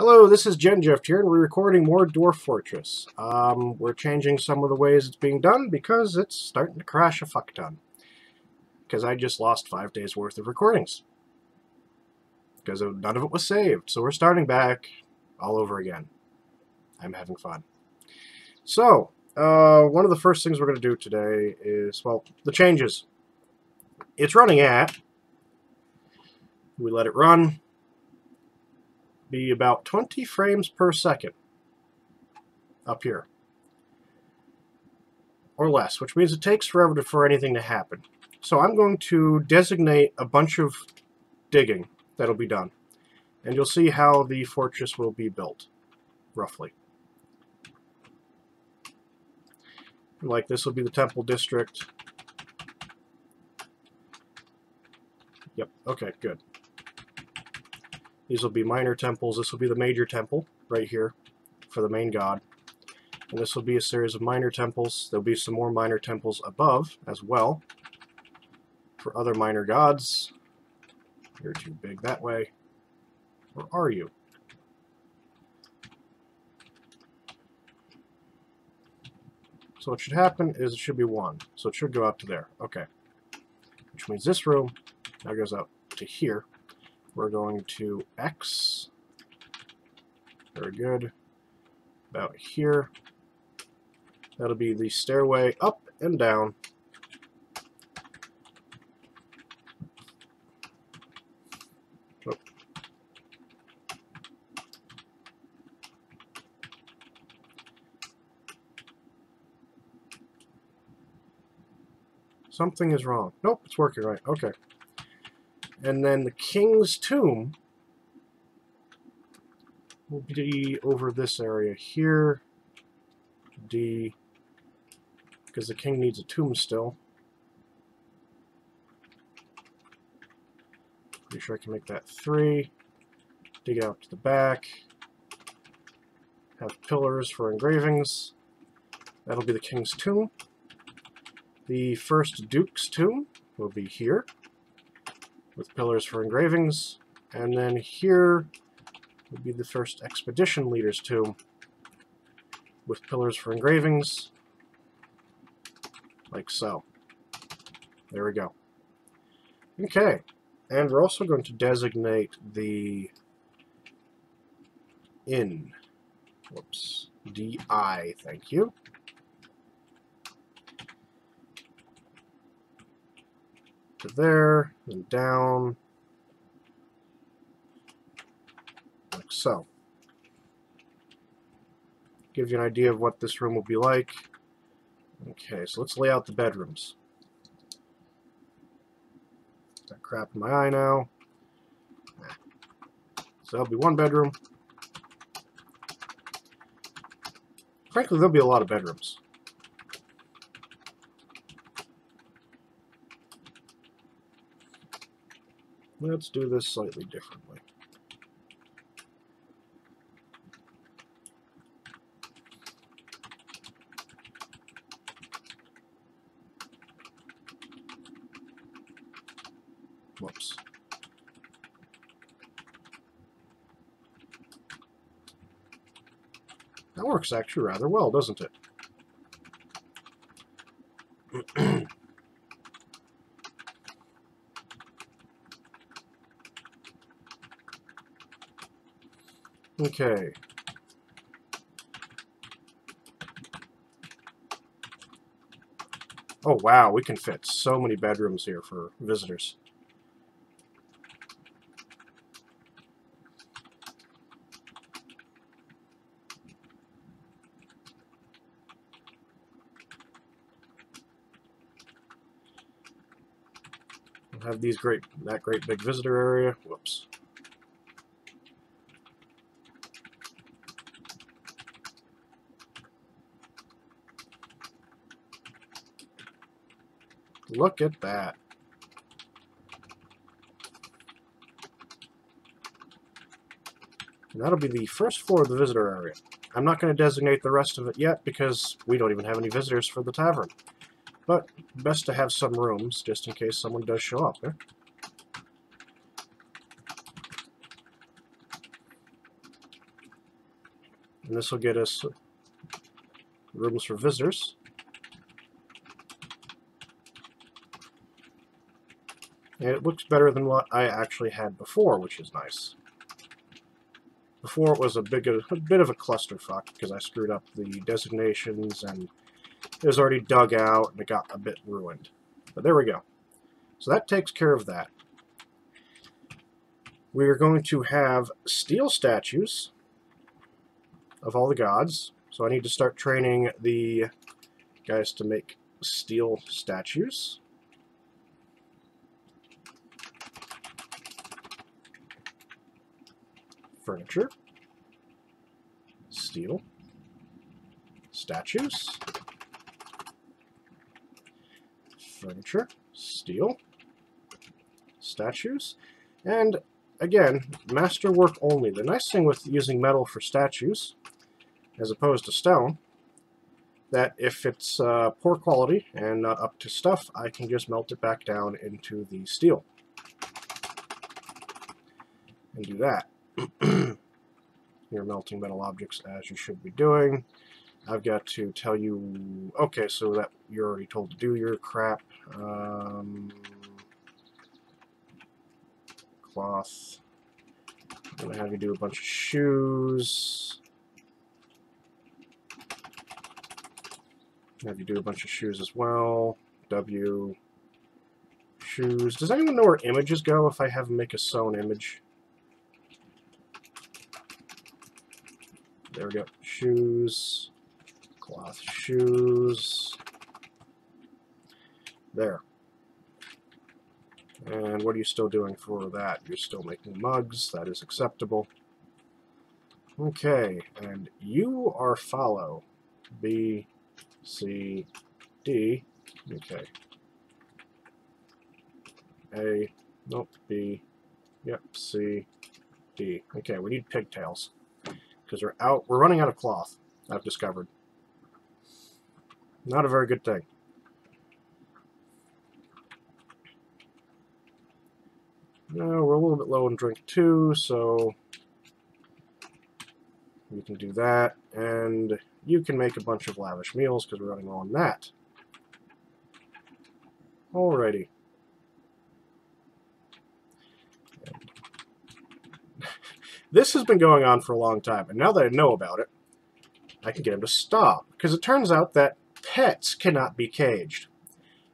Hello, this is Genjeff here, and we're recording more Dwarf Fortress. We're changing some of the ways it's being done because it's starting to crash a fuck ton. Because I just lost 5 days worth of recordings. Because none of it was saved, so we're starting back all over again. I'm having fun. So, one of the first things we're going to do today is, well, the changes. It's running at, we let it run, be about 20 frames per second up here, or less, which means it takes forever for anything to happen. So I'm going to designate a bunch of digging that'll be done, and you'll see how the fortress will be built, roughly. Like this will be the temple district. Yep, okay, good. These will be minor temples. This will be the major temple right here for the main god. And this will be a series of minor temples. There'll be some more minor temples above as well for other minor gods. You're too big that way. Or are you? So what should happen is it should be 1. So it should go out to there. Okay. Which means this room now goes out to here. We're going to X. Very good. About here. That'll be the stairway up and down. Oh. Something is wrong. Nope, it's working right. Okay. And then the king's tomb will be over this area here. D, because the king needs a tomb still. Pretty sure I can make that 3. Dig out to the back. Have pillars for engravings. That'll be the king's tomb. The first duke's tomb will be here, with pillars for engravings, and then here would be the first expedition leader's tomb, with pillars for engravings, like so. There we go. Okay, and we're also going to designate the inn. Whoops. DI, thank you. To there, and down, like so. Give you an idea of what this room will be like. Okay, so let's lay out the bedrooms. Got crap in my eye now. So that'll be 1 bedroom. Frankly, there'll be a lot of bedrooms. Let's do this slightly differently. Whoops. That works actually rather well, doesn't it? Okay. Oh wow, we can fit so many bedrooms here for visitors. We'll have these that great big visitor area. Whoops. Look at that. And that'll be the first floor of the visitor area. I'm not going to designate the rest of it yet because we don't even have any visitors for the tavern. But best to have some rooms just in case someone does show up there. And this will get us rooms for visitors. And it looks better than what I actually had before, which is nice. Before it was a bit of a clusterfuck because I screwed up the designations and it was already dug out and it got a bit ruined. But there we go. So that takes care of that. We are going to have steel statues of all the gods. So I need to start training the guys to make steel statues. Furniture. Steel. Statues. Furniture. Steel. Statues. And again, masterwork only. The nice thing with using metal for statues, as opposed to stone, that if it's poor quality and not up to stuff, I can just melt it back down into the steel. And do that. You're melting metal objects as you should be doing. I've got to tell you... Okay, so that you're already told to do your crap. Cloth. I'm going to have you do a bunch of shoes. Have you do a bunch of shoes as well. W. Shoes. Does anyone know where images go if I have them make a sewn image? There we go. Shoes. Cloth shoes. There. And what are you still doing for that? You're still making mugs. That is acceptable. Okay. And you are follow. B, C, D. Okay. A. Nope. B. Yep. C, D. Okay. We need pigtails. Because we're running out of cloth, I've discovered. Not a very good thing. No, we're a little bit low in drink too, so we can do that. And you can make a bunch of lavish meals because we're running low on that. Alrighty. This has been going on for a long time, and now that I know about it, I can get him to stop. Because it turns out that pets cannot be caged.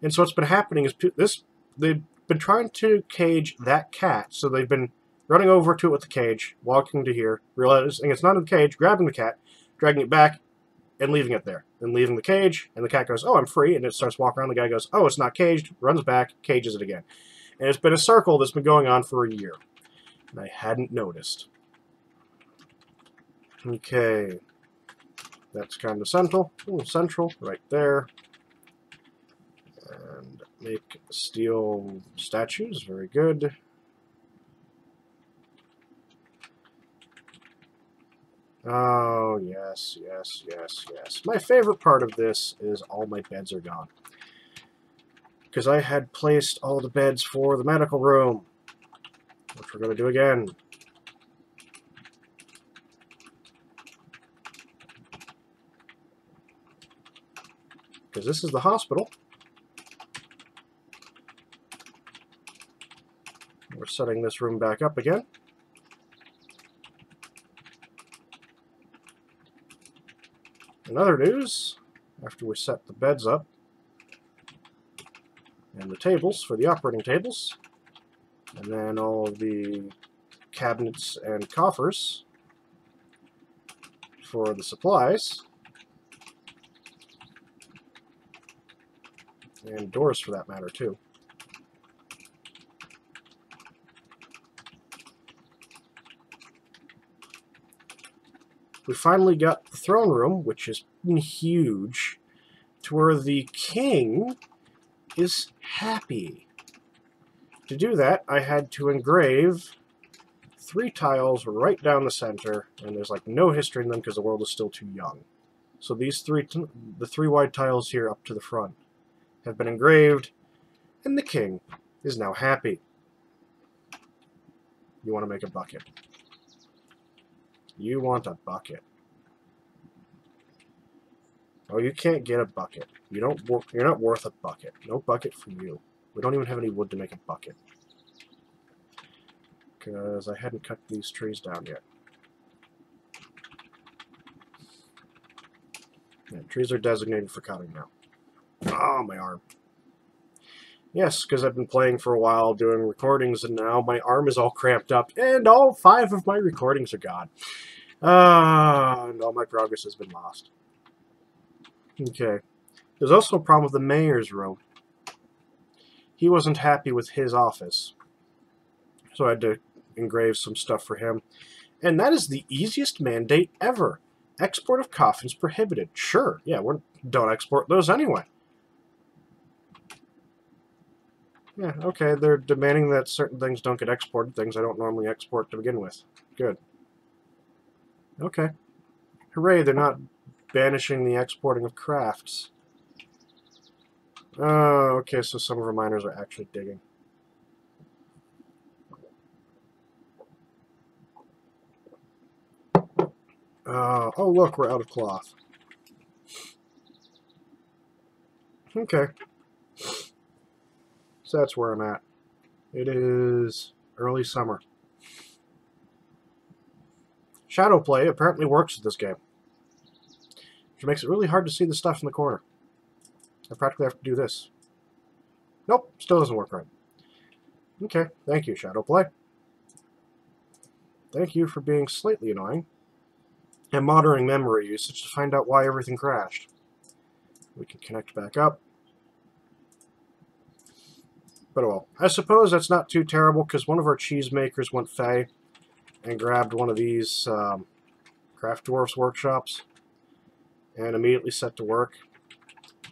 And so what's been happening is they've been trying to cage that cat, so they've been running over to it with the cage, walking to here, realizing it's not in the cage, grabbing the cat, dragging it back, and leaving it there. Then leaving the cage, and the cat goes, oh, I'm free, and it starts walking around. The guy goes, oh, it's not caged, runs back, cages it again. And it's been a circle that's been going on for a year. And I hadn't noticed. Okay, that's kind of central. Ooh, central, right there. And make steel statues, very good. Oh, yes, yes, yes, yes. My favorite part of this is all my beds are gone. Because I had placed all the beds for the medical room, which we're going to do again. Because this is the hospital. We're setting this room back up again. In other news, after we set the beds up and the tables for the operating tables, and then all of the cabinets and coffers for the supplies, and doors for that matter too. We finally got the throne room, which is huge, to where the king is happy. To do that, I had to engrave 3 tiles right down the center, and there's like no history in them because the world is still too young. So these the 3 wide tiles here up to the front have been engraved, and the king is now happy. You want to make a bucket. You want a bucket. Oh, you can't get a bucket. You're not worth a bucket. No bucket for you. We don't even have any wood to make a bucket. Because I hadn't cut these trees down yet. Yeah, trees are designated for cutting now. Oh, my arm. Yes, because I've been playing for a while, doing recordings, and now my arm is all cramped up, and all 5 of my recordings are gone. And all my progress has been lost. Okay. There's also a problem with the mayor's room. He wasn't happy with his office, so I had to engrave some stuff for him. And that is the easiest mandate ever. Export of coffins prohibited. Sure, yeah, don't export those anyway. Yeah, okay, they're demanding that certain things don't get exported, things I don't normally export to begin with. Good. Okay. Hooray, they're not banishing the exporting of crafts. Oh, okay, so some of our miners are actually digging. Oh, look, we're out of cloth. Okay. So that's where I'm at. It is early summer. Shadowplay apparently works with this game, which makes it really hard to see the stuff in the corner. I practically have to do this. Nope, still doesn't work right. Okay, thank you, Shadowplay. Thank you for being slightly annoying and monitoring memory usage to find out why everything crashed. We can connect back up. But oh well. I suppose that's not too terrible because one of our cheesemakers went fey and grabbed one of these Craft Dwarf's workshops and immediately set to work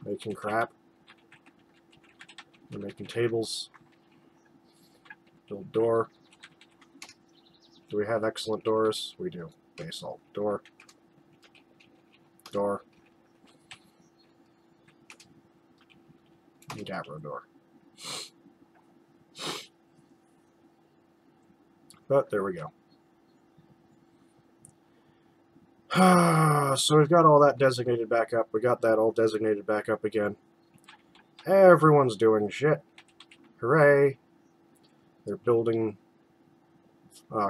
making crap. We're making tables. Build door. Do we have excellent doors? We do. Basalt. Door. Door. And Gabbro door. But there we go. So we've got all that designated back up. We got that all designated back up again. Everyone's doing shit. Hooray. They're building,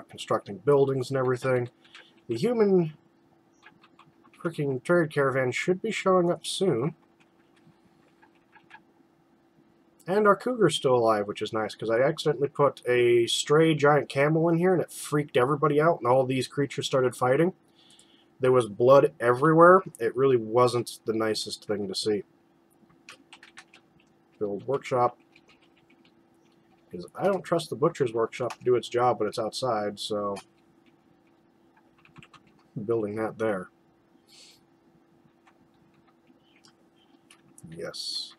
constructing buildings and everything. The human freaking trade caravan should be showing up soon. And our cougar's still alive, which is nice, because I accidentally put a stray giant camel in here, and it freaked everybody out, and all these creatures started fighting. There was blood everywhere. It really wasn't the nicest thing to see. Build workshop. Because I don't trust the butcher's workshop to do its job when it's outside, so I'm building that there. Yes.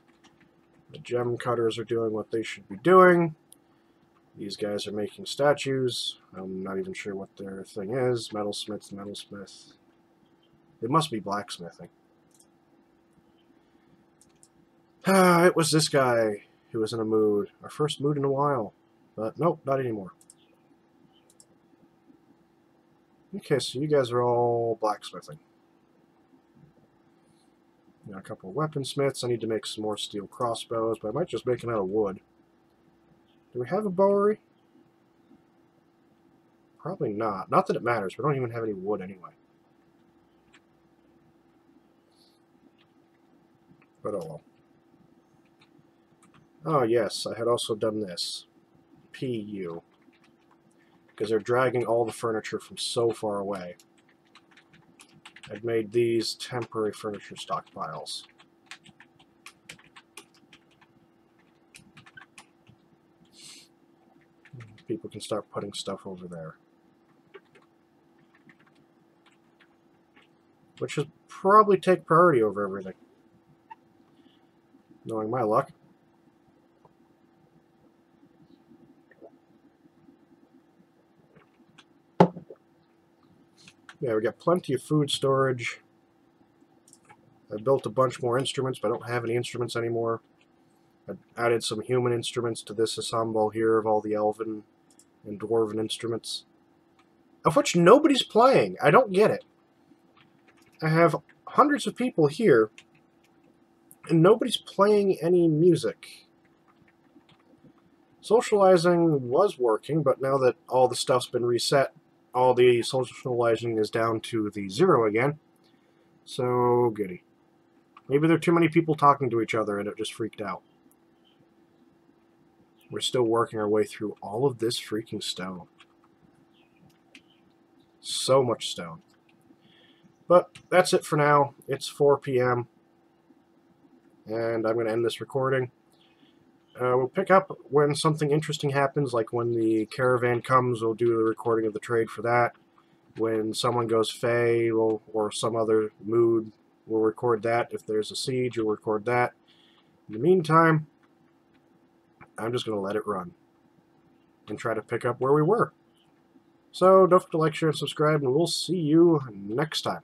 The gem cutters are doing what they should be doing. These guys are making statues. I'm not even sure what their thing is. Metalsmith, metalsmith. It must be blacksmithing. It was this guy who was in a mood. Our first mood in a while. But nope, not anymore. Okay, so you guys are all blacksmithing. Got a couple of weaponsmiths. I need to make some more steel crossbows, but I might just make them out of wood. Do we have a Bowery? Probably not. Not that it matters. We don't even have any wood anyway. But oh well. Oh yes, I had also done this. PU. Because they're dragging all the furniture from so far away. I've made these temporary furniture stockpiles. People can start putting stuff over there. Which should probably take priority over everything. Knowing my luck. Yeah, we got plenty of food storage. I built a bunch more instruments, but I don't have any instruments anymore. I added some human instruments to this ensemble here of all the elven and dwarven instruments, of which nobody's playing. I don't get it. I have hundreds of people here, and nobody's playing any music. Socializing was working, but now that all the stuff's been reset, all the socializing is down to the 0 again. So, goody. Maybe there are too many people talking to each other and it just freaked out. We're still working our way through all of this freaking stone. So much stone. But that's it for now. It's 4 p.m. and I'm going to end this recording. We'll pick up when something interesting happens, like when the caravan comes, we'll do the recording of the trade for that. When someone goes fey or some other mood, we'll record that. If there's a siege, we'll record that. In the meantime, I'm just going to let it run and try to pick up where we were. So don't forget to like, share, and subscribe, and we'll see you next time.